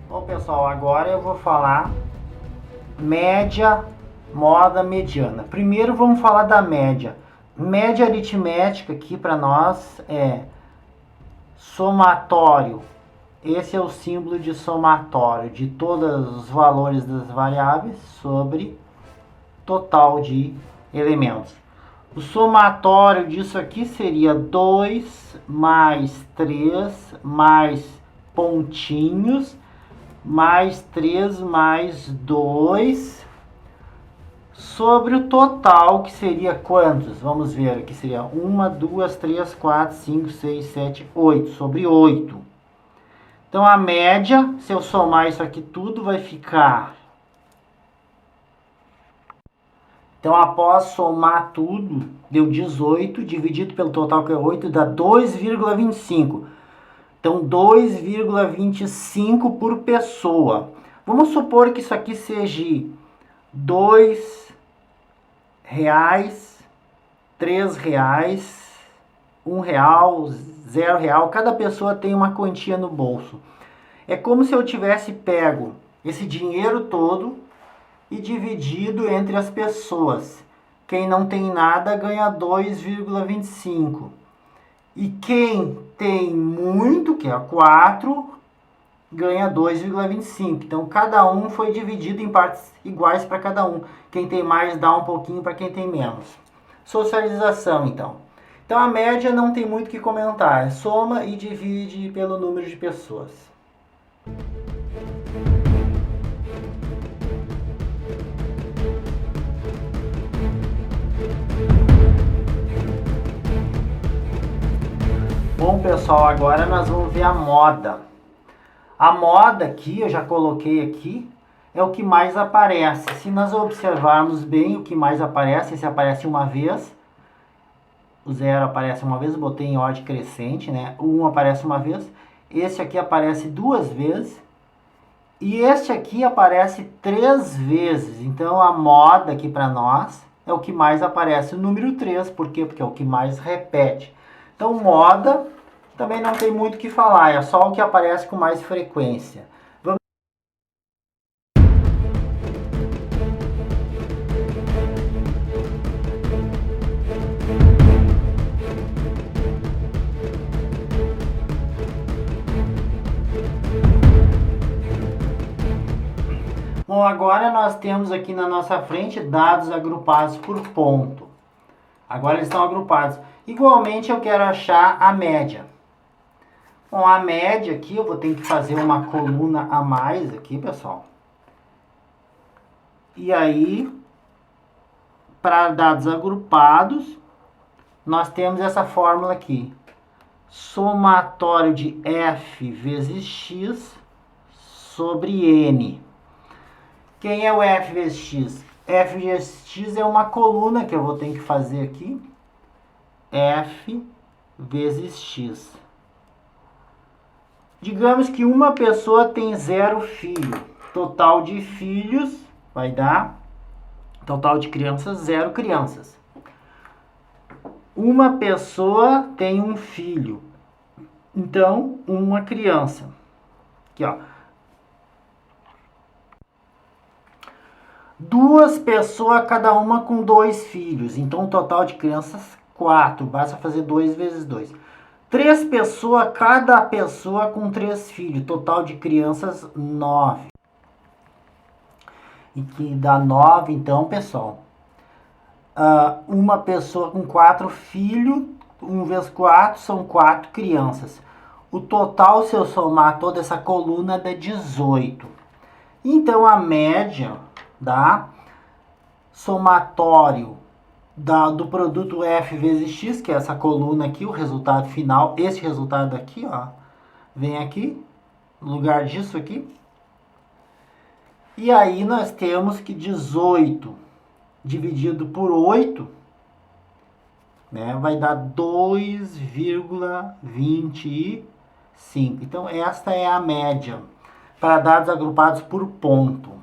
Bom, pessoal, agora eu vou falar média, moda, mediana. Primeiro vamos falar da média. Média aritmética aqui para nós é somatório. Esse é o símbolo de somatório de todos os valores das variáveis sobre total de elementos. O somatório disso aqui seria 2 mais 3 mais pontinhos mais 3 mais 2 sobre o total, que seria quantos? Vamos ver, aqui seria 1, 2, 3, 4, 5, 6, 7, 8, sobre 8. Então a média, se eu somar isso aqui tudo, vai ficar... Então após somar tudo, deu 18, dividido pelo total que é 8, dá 2,25. Então 2,25 por pessoa. Vamos supor que isso aqui seja R$2, R$3, R$1, R$0. Cada pessoa tem uma quantia no bolso. É como se eu tivesse pego esse dinheiro todo e dividido entre as pessoas. Quem não tem nada ganha 2,25. E quem tem muito, que é 4, ganha 2,25. Então, cada um foi dividido em partes iguais para cada um. Quem tem mais dá um pouquinho para quem tem menos. Socialização, então. Então, a média não tem muito o que comentar. Soma e divide pelo número de pessoas. Bom, pessoal, agora nós vamos ver a moda. A moda aqui, eu já coloquei aqui, é o que mais aparece. Se nós observarmos bem o que mais aparece, esse aparece uma vez, o 0 aparece uma vez, eu botei em ordem crescente, né? O 1 aparece uma vez, esse aqui aparece 2 vezes, e este aqui aparece 3 vezes. Então a moda aqui para nós é o que mais aparece, o número 3, por quê? Porque é o que mais repete. Então moda também não tem muito o que falar, é só o que aparece com mais frequência. Bom, agora nós temos aqui na nossa frente dados agrupados por ponto. Agora eles estão agrupados. Igualmente eu quero achar a média. Bom, a média aqui eu vou ter que fazer uma coluna a mais aqui, pessoal. E aí, para dados agrupados, nós temos essa fórmula aqui. Somatório de f vezes x sobre n. Quem é o f vezes x? F vezes x é uma coluna que eu vou ter que fazer aqui. F vezes x. Digamos que uma pessoa tem 0 filho. Total de filhos vai dar, total de crianças, 0 crianças. Uma pessoa tem um filho. Então, uma criança. Aqui, ó. 2 pessoas, cada uma com 2 filhos. Então, o total de crianças, 4. Basta fazer 2 vezes 2. 3 pessoas, cada pessoa com 3 filhos. Total de crianças, 9. E que dá 9, então, pessoal. Uma pessoa com 4 filhos, 1 vezes 4, são 4 crianças. O total, se eu somar toda essa coluna, dá 18. Então, a média da somatório do produto f vezes x, que é essa coluna aqui, o resultado final, esse resultado aqui, ó, vem aqui, no lugar disso aqui. E aí nós temos que 18 dividido por 8, né, vai dar 2,25. Então esta é a média para dados agrupados por ponto.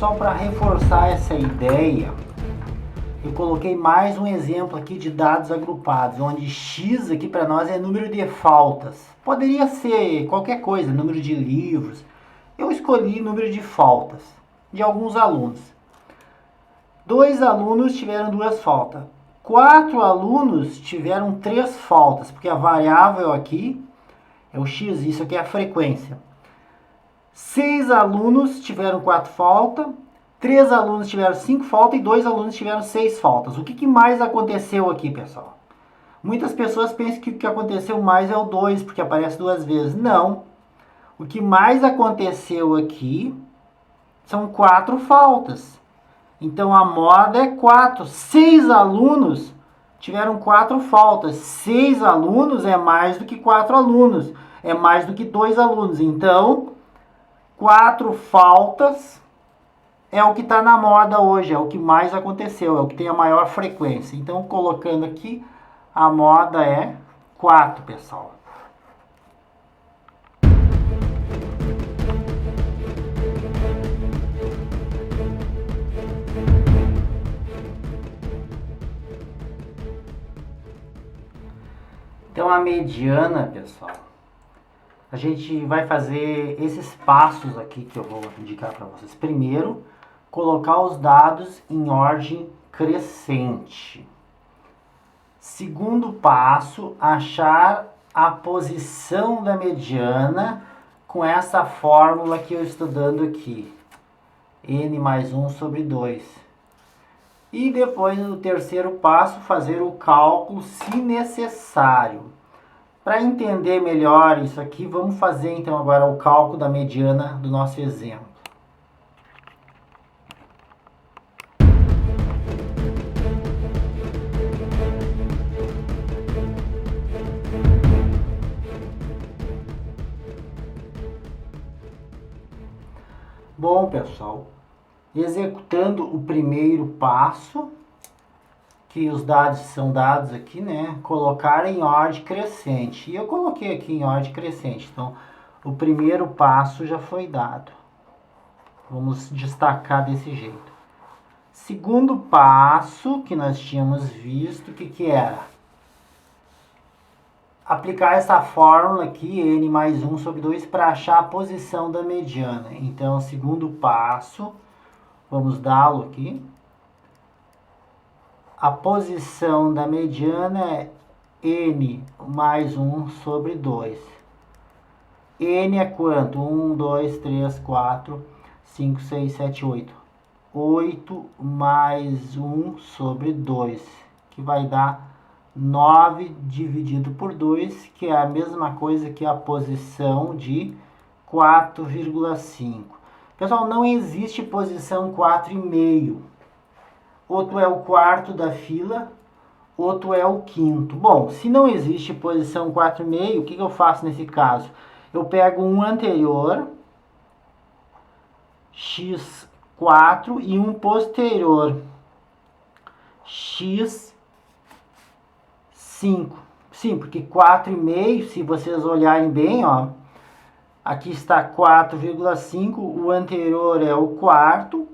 Pessoal, para reforçar essa ideia, eu coloquei mais um exemplo aqui de dados agrupados, onde X aqui para nós é número de faltas. Poderia ser qualquer coisa, número de livros. Eu escolhi número de faltas de alguns alunos. 2 alunos tiveram 2 faltas. 4 alunos tiveram 3 faltas, porque a variável aqui é o X, isso aqui é a frequência. 6 alunos tiveram 4 faltas. 3 alunos tiveram 5 faltas e 2 alunos tiveram 6 faltas. O que mais aconteceu aqui, pessoal? Muitas pessoas pensam que o que aconteceu mais é o 2, porque aparece 2 vezes. Não. O que mais aconteceu aqui são 4 faltas. Então, a moda é 4. 6 alunos tiveram 4 faltas. 6 alunos é mais do que 4 alunos. É mais do que 2 alunos. Então, 4 faltas é o que está na moda hoje, é o que mais aconteceu, é o que tem a maior frequência. Então, colocando aqui, a moda é 4, pessoal. Então, a mediana, pessoal, a gente vai fazer esses passos aqui que eu vou indicar para vocês. Primeiro, colocar os dados em ordem crescente. Segundo passo, achar a posição da mediana com essa fórmula que eu estou dando aqui. N mais 1 sobre 2. E depois, no terceiro passo, fazer o cálculo se necessário. Para entender melhor isso aqui, vamos fazer então agora o cálculo da mediana do nosso exemplo. Bom, pessoal, executando o primeiro passo, que os dados são dados aqui, né? Colocar em ordem crescente. E eu coloquei aqui em ordem crescente. Então, o primeiro passo já foi dado. Vamos destacar desse jeito. Segundo passo que nós tínhamos visto, o que era? Aplicar essa fórmula aqui, N mais 1 sobre 2, para achar a posição da mediana. Então, segundo passo, vamos dá-lo aqui. A posição da mediana é N mais 1 sobre 2. N é quanto? 1, 2, 3, 4, 5, 6, 7, 8. 8 mais 1 sobre 2, que vai dar 9 dividido por 2, que é a mesma coisa que a posição de 4,5. Pessoal, não existe posição 4,5. Outro é o quarto da fila, outro é o quinto. Bom, se não existe posição 4,5, o que eu faço nesse caso? Eu pego um anterior, x4, e um posterior, x5. Sim, porque 4,5, se vocês olharem bem, ó, aqui está 4,5, o anterior é o quarto,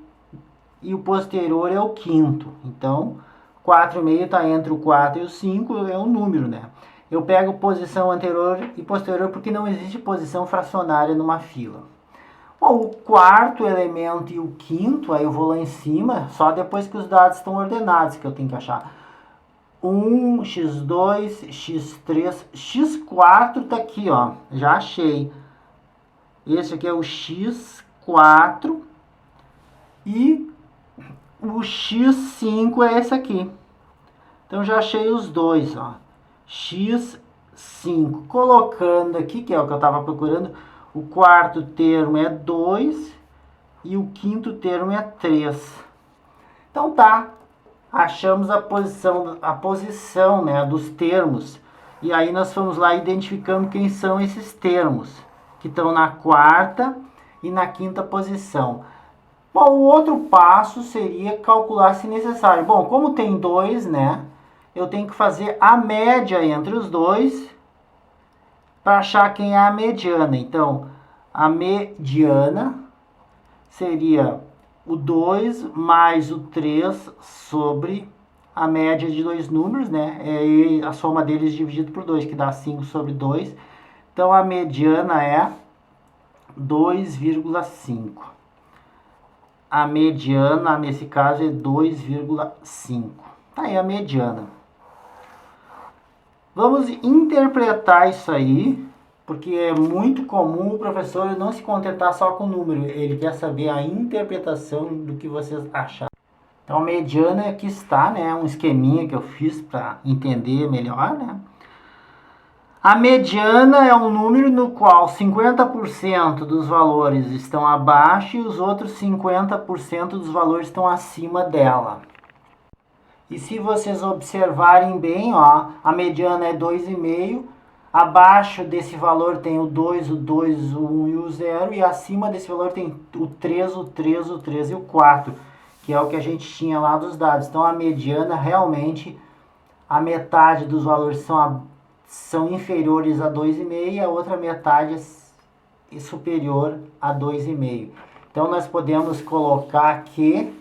e o posterior é o quinto. Então, 4,5 está entre o 4 e o 5, é um número, né? Eu pego posição anterior e posterior porque não existe posição fracionária numa fila. Bom, o quarto elemento e o quinto, aí eu vou lá em cima, só depois que os dados estão ordenados que eu tenho que achar. 1, x2, x3, x4 está aqui, ó, já achei. Esse aqui é o x4 e o x5 é esse aqui. Então, já achei os dois, ó. x5. Colocando aqui, que é o que eu estava procurando, o quarto termo é 2 e o quinto termo é 3. Então, tá. Achamos a posição, né, dos termos. E aí, nós fomos lá identificando quem são esses termos, que estão na quarta e na quinta posição. Bom, o outro passo seria calcular se necessário. Bom, como tem 2, né? Eu tenho que fazer a média entre os dois para achar quem é a mediana. Então, a mediana seria o 2 mais o 3 sobre a média de dois números, né? E a soma deles dividido por 2, que dá 5 sobre 2. Então, a mediana é 2,5. A mediana, nesse caso, é 2,5. Tá aí a mediana. Vamos interpretar isso aí, porque é muito comum o professor não se contentar só com o número. Ele quer saber a interpretação do que vocês acharam. Então, a mediana aqui está, né? Um esqueminha que eu fiz para entender melhor, né? A mediana é um número no qual 50% dos valores estão abaixo e os outros 50% dos valores estão acima dela. E se vocês observarem bem, ó, a mediana é 2,5. Abaixo desse valor tem o 2, o 2, o 1 e o 0. E acima desse valor tem o 3, o 3, o 3 e o 4. Que é o que a gente tinha lá dos dados. Então, a mediana, realmente, a metade dos valores são inferiores a 2,5 e a outra metade é superior a 2,5. Então, nós podemos colocar que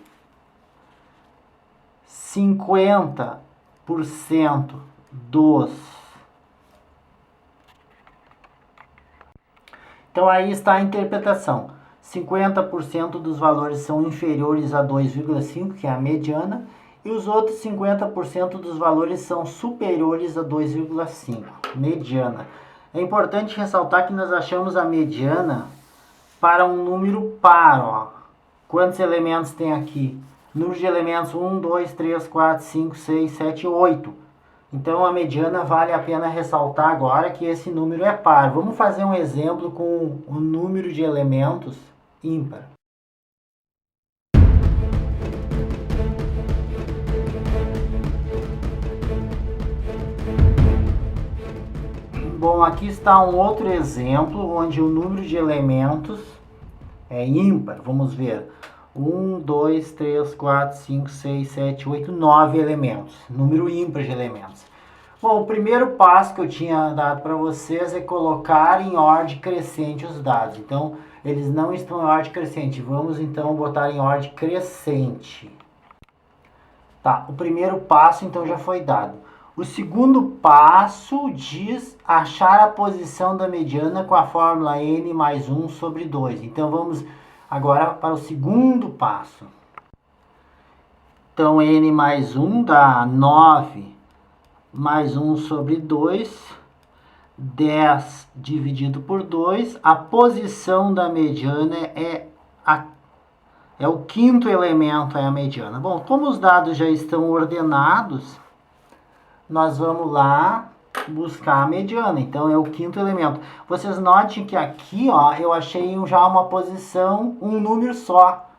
50% dos... Então, aí está a interpretação. 50% dos valores são inferiores a 2,5, que é a mediana, e os outros 50% dos valores são superiores a 2,5, mediana. É importante ressaltar que nós achamos a mediana para um número par. Ó. Quantos elementos tem aqui? Número de elementos 1, 2, 3, 4, 5, 6, 7, 8. Então, a mediana vale a pena ressaltar agora que esse número é par. Vamos fazer um exemplo com o número de elementos ímpar. Bom, aqui está um outro exemplo onde o número de elementos é ímpar. Vamos ver. 1, 2, 3, 4, 5, 6, 7, 8, 9 elementos. Número ímpar de elementos. Bom, o primeiro passo que eu tinha dado para vocês é colocar em ordem crescente os dados. Então, eles não estão em ordem crescente. Vamos, então, botar em ordem crescente. Tá, o primeiro passo, então, já foi dado. O segundo passo diz achar a posição da mediana com a fórmula n mais 1 sobre 2. Então, vamos agora para o segundo passo. Então, n mais 1 dá 9 mais 1 sobre 2, 10 dividido por 2. A posição da mediana é o quinto elemento, é a mediana. Bom, como os dados já estão ordenados, nós vamos lá buscar a mediana. Então, é o quinto elemento. Vocês notem que aqui, ó, eu achei já uma posição, um número só.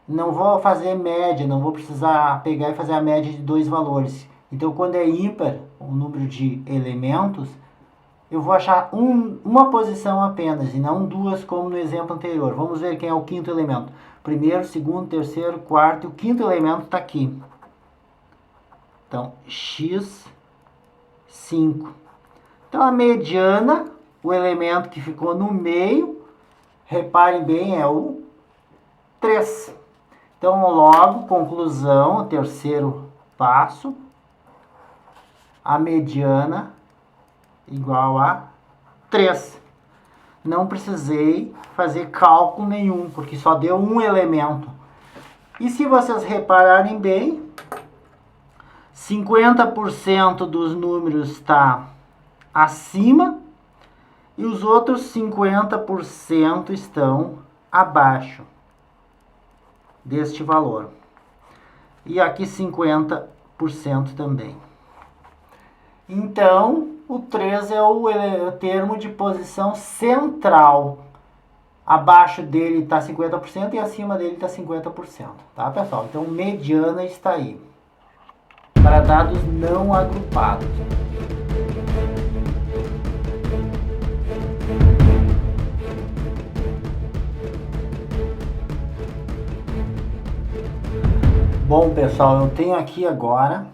Não vou fazer média, não vou precisar pegar e fazer a média de dois valores. Então, quando é ímpar, o número de elementos, eu vou achar uma posição apenas, e não duas, como no exemplo anterior. Vamos ver quem é o quinto elemento. Primeiro, segundo, terceiro, quarto, e o quinto elemento está aqui. Então, x5. Então, a mediana, o elemento que ficou no meio, reparem bem, é o 3. Então, logo, conclusão, o terceiro passo, a mediana igual a 3. Não precisei fazer cálculo nenhum, porque só deu um elemento. E se vocês repararem bem, 50% dos números está acima e os outros 50% estão abaixo deste valor. E aqui 50% também. Então, o 3 é o termo de posição central. Abaixo dele está 50% e acima dele está 50%. Tá, pessoal? Então, mediana está aí. Para dados não agrupados. Bom, pessoal, eu tenho aqui agora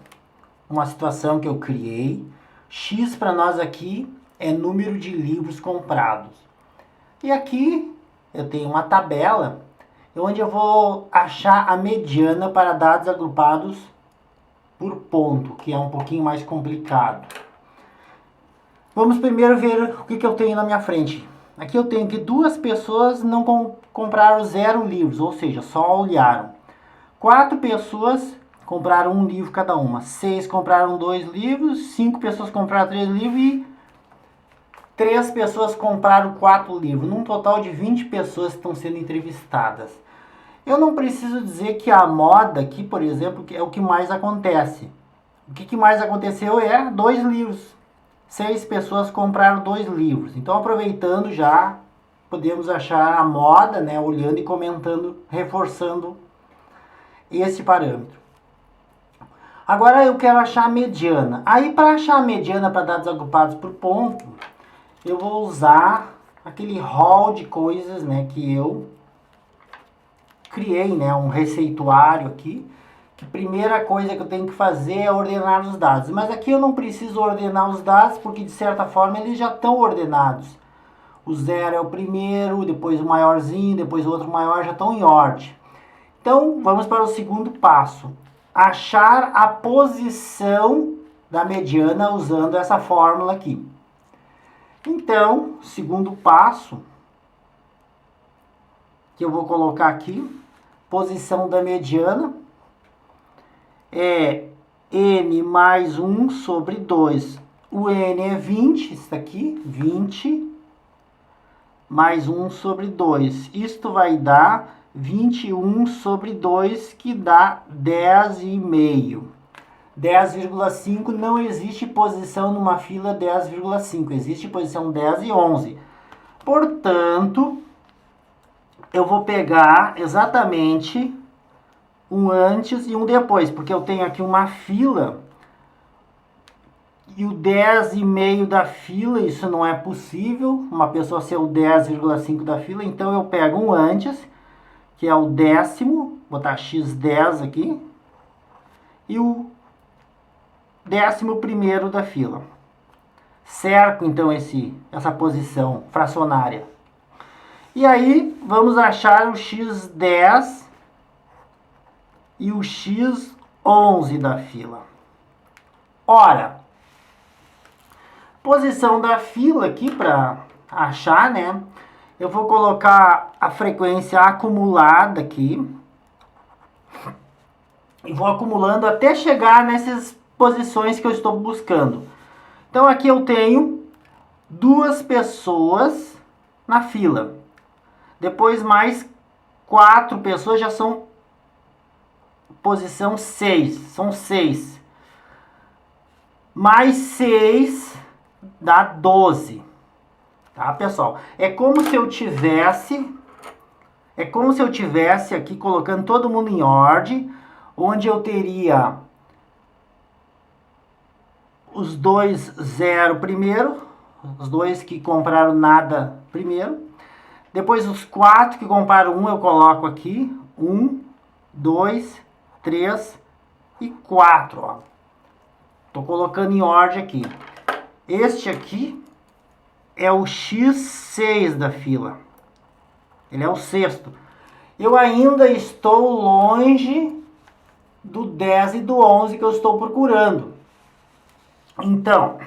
uma situação que eu criei. X para nós aqui é número de livros comprados. E aqui eu tenho uma tabela onde eu vou achar a mediana para dados agrupados por ponto, que é um pouquinho mais complicado. Vamos primeiro ver o que eu tenho na minha frente. Aqui eu tenho que 2 pessoas não compraram 0 livros, ou seja, só olharam. 4 pessoas compraram 1 livro cada uma. 6 compraram 2 livros, 5 pessoas compraram 3 livros e 3 pessoas compraram 4 livros. Num total de 20 pessoas que estão sendo entrevistadas. Eu não preciso dizer que a moda aqui, por exemplo, é o que mais acontece. O que mais aconteceu é 2 livros. 6 pessoas compraram 2 livros. Então, aproveitando já, podemos achar a moda, né, olhando e comentando, reforçando esse parâmetro. Agora eu quero achar a mediana. Aí, para achar a mediana para dados agrupados por ponto, eu vou usar aquele hall de coisas, né, que eu criei, né, um receituário aqui. Que a primeira coisa que eu tenho que fazer é ordenar os dados. Mas aqui eu não preciso ordenar os dados, porque de certa forma eles já estão ordenados. O 0 é o primeiro, depois o maiorzinho, depois o outro maior, já estão em ordem. Então, vamos para o segundo passo. Achar a posição da mediana usando essa fórmula aqui. Então, segundo passo, que eu vou colocar aqui, posição da mediana, é n mais 1 sobre 2. O n é 20, isso aqui, 20, mais 1 sobre 2. Isto vai dar 21 sobre 2, que dá 10,5. 10,5 não existe posição numa fila 10,5, existe posição 10 e 11. Portanto, eu vou pegar exatamente um antes e um depois, porque eu tenho aqui uma fila e o 10,5 da fila, isso não é possível, uma pessoa ser o 10,5 da fila, então eu pego um antes, que é o décimo, botar x10 aqui, e o 11º da fila. Cerco então essa posição fracionária. E aí vamos achar o x10 e o x11 da fila. Ora, posição da fila aqui para achar, né? Eu vou colocar a frequência acumulada aqui. E vou acumulando até chegar nessas posições que eu estou buscando. Então aqui eu tenho 2 pessoas na fila. Depois mais 4 pessoas já são posição 6, são 6. Mais 6 dá 12. Tá, pessoal? É como se eu tivesse aqui colocando todo mundo em ordem, onde eu teria os 2 0 primeiro, os 2 que compraram nada primeiro. Depois os 4 que compraram 1 eu coloco aqui, 1, 2, 3 e 4, ó. Tô colocando em ordem aqui. Este aqui é o x6 da fila. Ele é o sexto. Eu ainda estou longe do 10 e do 11 que eu estou procurando. Então,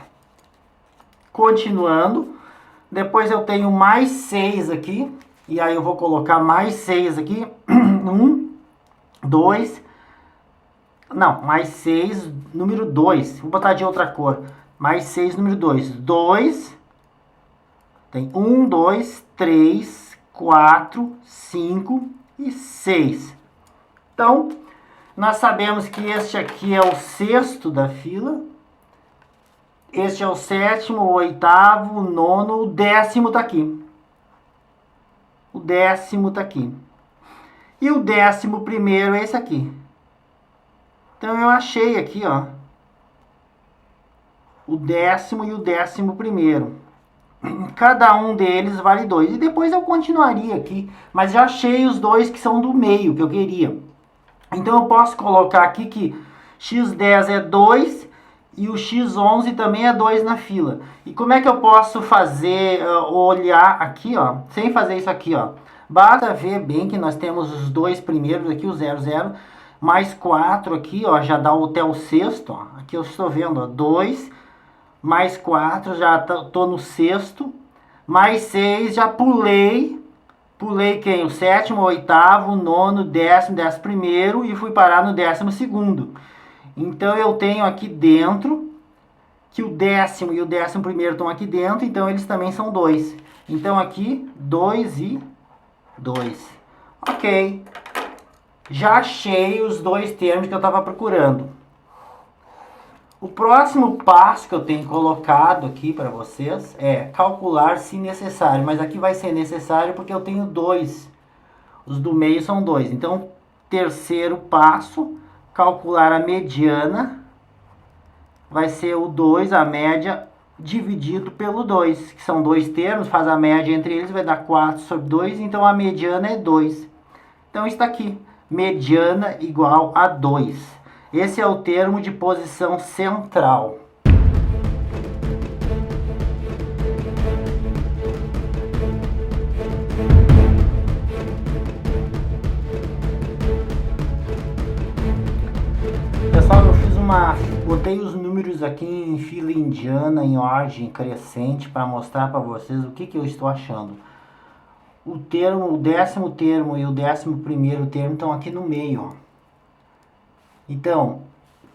continuando, depois eu tenho mais 6 aqui, e aí eu vou colocar mais 6 aqui, 1, 2, não, mais 6, número 2, vou botar de outra cor, mais 6, número 2, 2, tem 1, 2, 3, 4, 5 e 6. Então, nós sabemos que este aqui é o sexto da fila, este é o sétimo, o oitavo, o nono, o 10º tá aqui. O 10º tá aqui. E o 11º é esse aqui. Então eu achei aqui, ó, o 10º e o 11º. Cada um deles vale 2. E depois eu continuaria aqui, mas já achei os 2 que são do meio, que eu queria. Então eu posso colocar aqui que x10 é 2 e o x11 também é 2 na fila. E como é que eu posso fazer, olhar aqui, ó, sem fazer isso aqui, ó. Basta ver bem que nós temos os dois primeiros aqui, o 0, 0, mais 4 aqui, ó, já dá até o sexto, ó. Aqui eu estou vendo, ó, 2 mais 4, já tô no sexto, mais 6, já pulei quem? O sétimo, o oitavo, o nono, o décimo, 11º e fui parar no 12º. Então eu tenho aqui dentro que o décimo e o 11º estão aqui dentro, então eles também são 2. Então aqui 2 e 2. Ok. Já achei os dois termos que eu estava procurando. O próximo passo que eu tenho colocado aqui para vocês é calcular se necessário, mas aqui vai ser necessário porque eu tenho 2. Os do meio são 2. Então, terceiro passo, calcular a mediana, vai ser o 2, a média, dividido pelo 2, que são dois termos, faz a média entre eles, vai dar 4 sobre 2, então a mediana é 2. Então está aqui, mediana igual a 2. Esse é o termo de posição central. Pessoal, botei os números aqui em fila indiana, em ordem crescente, para mostrar para vocês o que eu estou achando. O 10º termo e o 11º termo estão aqui no meio, ó. Então,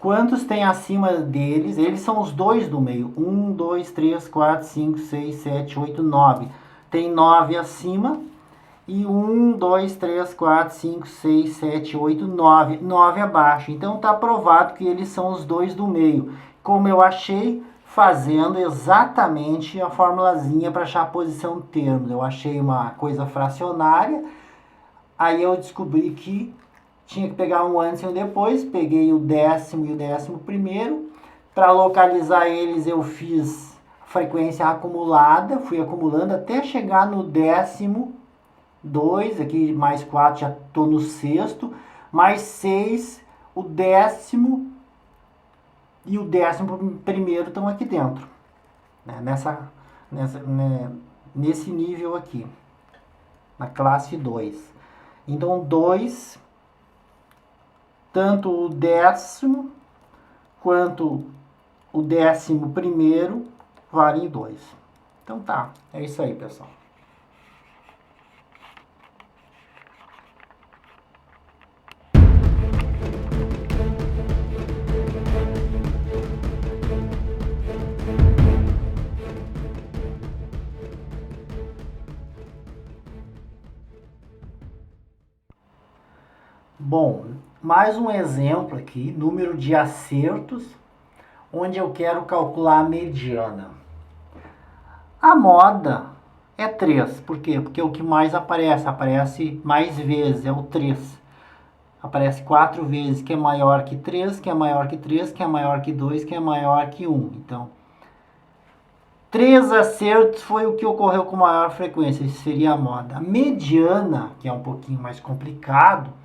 quantos tem acima deles? Eles são os dois do meio. 1, 2, 3, 4, 5, 6, 7, 8, 9. Tem 9 acima. E 1, 2, 3, 4, 5, 6, 7, 8, 9. 9 abaixo. Então está provado que eles são os dois do meio. Como eu achei, fazendo exatamente a formulazinha para achar a posição de termos. Eu achei uma coisa fracionária. Aí eu descobri que tinha que pegar um antes e um depois. Peguei o 10º e o 11º. Para localizar eles eu fiz frequência acumulada. Fui acumulando até chegar no 12, aqui mais 4 já estou no sexto. Mais 6, o 10º e o 11º estão aqui dentro. Né? Nesse nível aqui. Na classe 2. Então 2... tanto o 10º quanto o 11º valem 2. Então tá, é isso aí, pessoal. Bom, mais um exemplo aqui, número de acertos, onde eu quero calcular a mediana. A moda é 3, por quê? Porque é o que mais aparece mais vezes, é o 3. Aparece 4 vezes, que é maior que 3, que é maior que 3, que é maior que 2, que é maior que 1. Então, 3 acertos foi o que ocorreu com maior frequência, isso seria a moda. A mediana, que é um pouquinho mais complicado,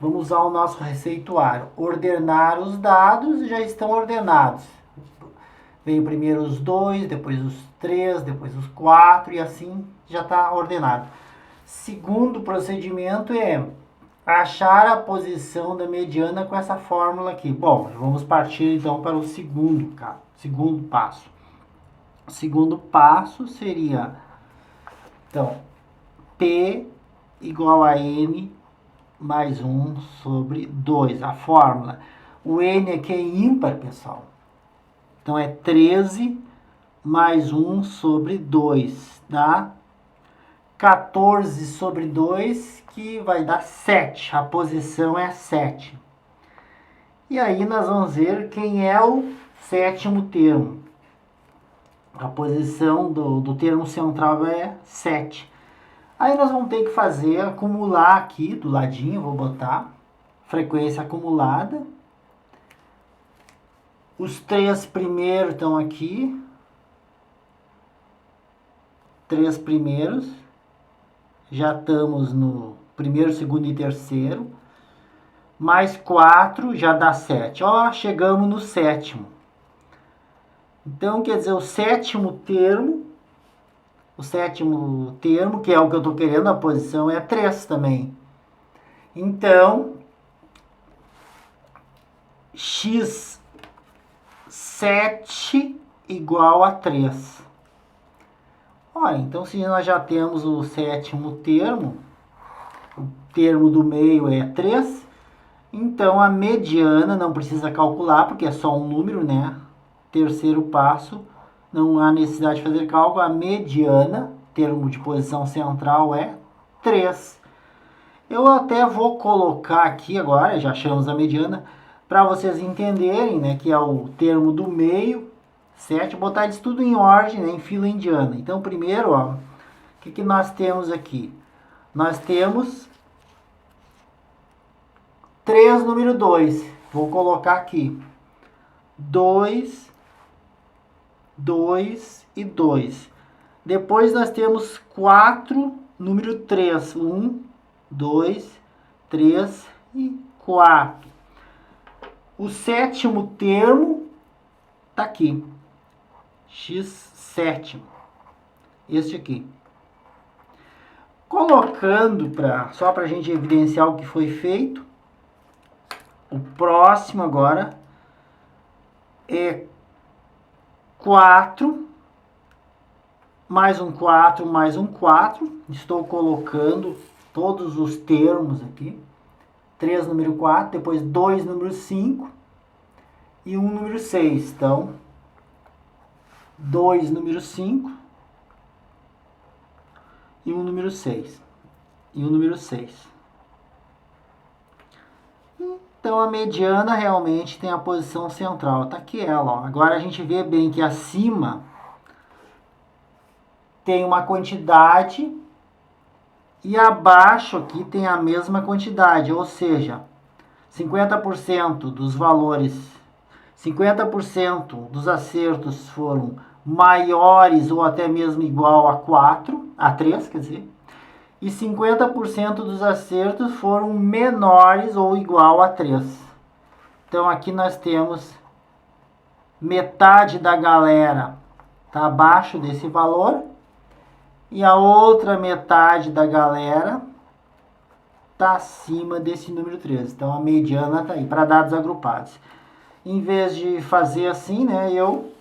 vamos usar o nosso receituário. Ordenar os dados, já estão ordenados. Veio primeiro os 2, depois os 3, depois os 4 e assim já está ordenado. Segundo procedimento é achar a posição da mediana com essa fórmula aqui. Bom, vamos partir então para o segundo passo. O segundo passo seria, então, P igual a N mais 1 sobre 2, a fórmula. O N aqui é ímpar, pessoal. Então é 13 mais 1 sobre 2, dá 14 sobre 2, que vai dar 7. A posição é 7. E aí nós vamos ver quem é o sétimo termo. A posição do termo central é 7. Aí nós vamos ter que fazer, acumular aqui do ladinho, vou botar frequência acumulada. Os 3 primeiros estão aqui. 3 primeiros. Já estamos no primeiro, segundo e terceiro. Mais 4 já dá 7. Ó, chegamos no sétimo. Então, quer dizer, o sétimo termo O sétimo termo, que é o que eu estou querendo, a posição é 3 também. Então, x7 igual a 3. Olha, então se nós já temos o sétimo termo, o termo do meio é 3, então a mediana não precisa calcular, porque é só um número, né? Terceiro passo, não há necessidade de fazer cálculo. A mediana, termo de posição central, é 3. Eu até vou colocar aqui agora, já achamos a mediana, para vocês entenderem, né, que é o termo do meio, 7, botar isso tudo em ordem, né, em fila indiana. Então, primeiro, ó, o que nós temos aqui? Nós temos 3, número 2. Vou colocar aqui 2, 2 e 2. Depois nós temos 4, número 3. 1, 2, 3 e 4. O sétimo termo está aqui. X7. Este aqui. Colocando só para a gente evidenciar o que foi feito. O próximo agora é 4, mais um 4, mais um 4. Estou colocando todos os termos aqui. 3, número 4, depois 2, número 5 e 1, número 6. Então, 2, número 5 e 1, número 6. E 1, número 6. Então, a mediana realmente tem a posição central. Tá aqui ela, ó. Agora a gente vê bem que acima tem uma quantidade e abaixo aqui tem a mesma quantidade, ou seja, 50% dos valores, 50% dos acertos foram maiores ou até mesmo igual a 4, a 3, quer dizer, e 50% dos acertos foram menores ou igual a 3. Então aqui nós temos metade da galera está abaixo desse valor e a outra metade da galera está acima desse número 3. Então a mediana está aí para dados agrupados. Em vez de fazer assim, né, eu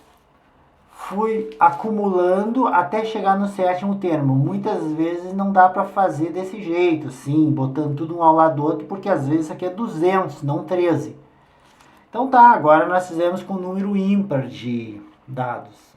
fui acumulando até chegar no sétimo termo. Muitas vezes não dá para fazer desse jeito, sim, botando tudo um ao lado do outro, porque às vezes isso aqui é 200, não 13. Então tá, agora nós fizemos com número ímpar de dados.